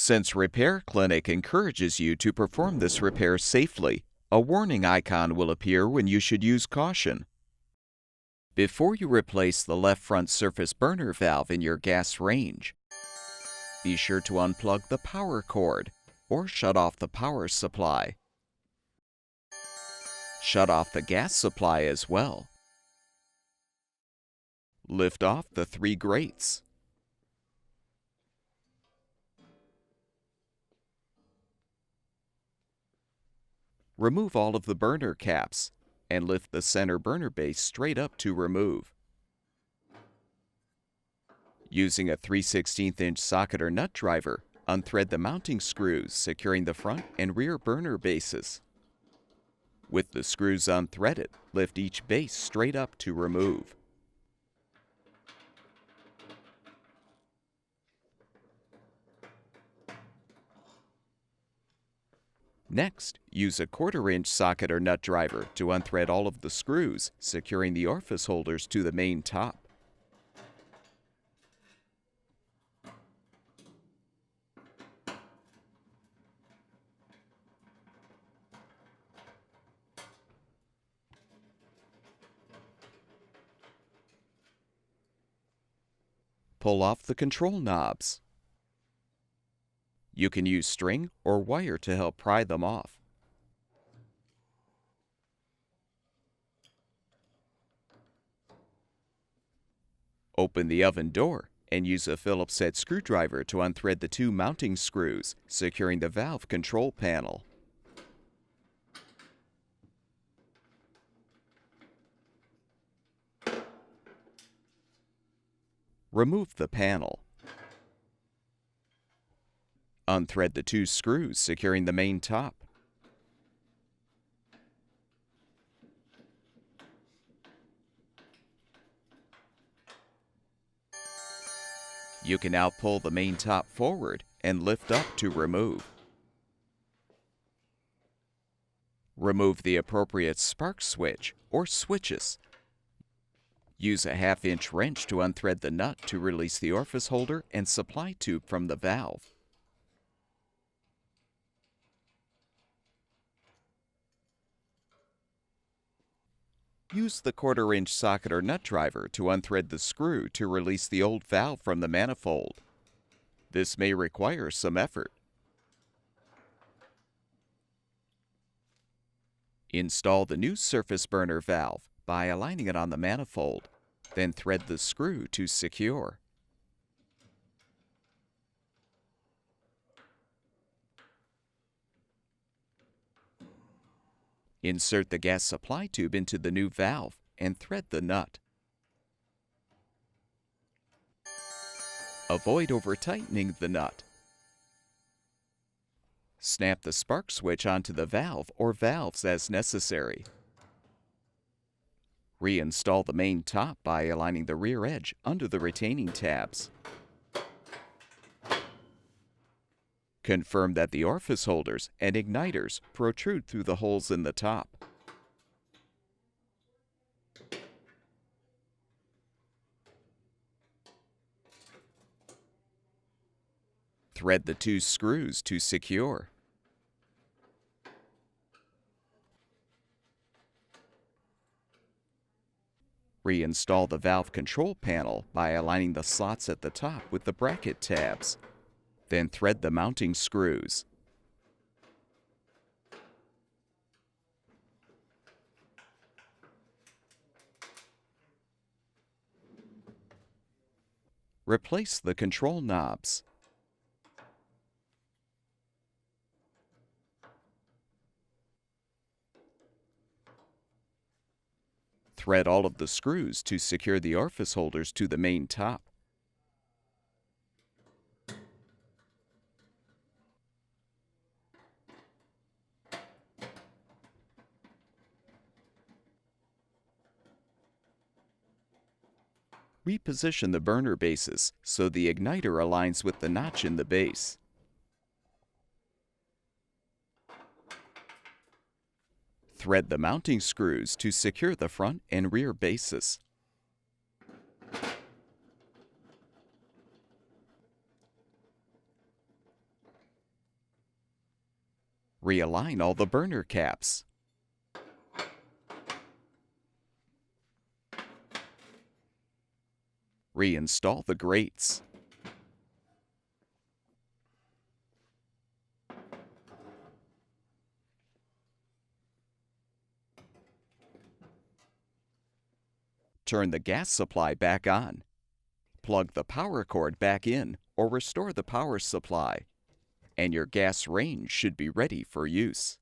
Since Repair Clinic encourages you to perform this repair safely, a warning icon will appear when you should use caution. Before you replace the left front surface burner valve in your gas range, be sure to unplug the power cord or shut off the power supply. Shut off the gas supply as well. Lift off the 3 grates. Remove all of the burner caps and lift the center burner base straight up to remove. Using a 3/16" socket or nut driver, unthread the mounting screws securing the front and rear burner bases. With the screws unthreaded, lift each base straight up to remove. Next, use a 1/4" socket or nut driver to unthread all of the screws, securing the orifice holders to the main top. Pull off the control knobs. You can use string or wire to help pry them off. Open the oven door and use a Phillips-head screwdriver to unthread the 2 mounting screws, securing the valve control panel. Remove the panel. Unthread the 2 screws securing the main top. You can now pull the main top forward and lift up to remove. Remove the appropriate spark switch or switches. Use a 1/2" wrench to unthread the nut to release the orifice holder and supply tube from the valve. Use the 1/4" socket or nut driver to unthread the screw to release the old valve from the manifold. This may require some effort. Install the new surface burner valve by aligning it on the manifold, then thread the screw to secure. Insert the gas supply tube into the new valve and thread the nut. Avoid over-tightening the nut. Snap the spark switch onto the valve or valves as necessary. Reinstall the main top by aligning the rear edge under the retaining tabs. Confirm that the orifice holders and igniters protrude through the holes in the top. Thread the 2 screws to secure. Reinstall the valve control panel by aligning the slots at the top with the bracket tabs. Then thread the mounting screws. Replace the control knobs. Thread all of the screws to secure the orifice holders to the main top. Reposition the burner bases so the igniter aligns with the notch in the base. Thread the mounting screws to secure the front and rear bases. Realign all the burner caps. Reinstall the grates. Turn the gas supply back on. Plug the power cord back in or restore the power supply, and your gas range should be ready for use.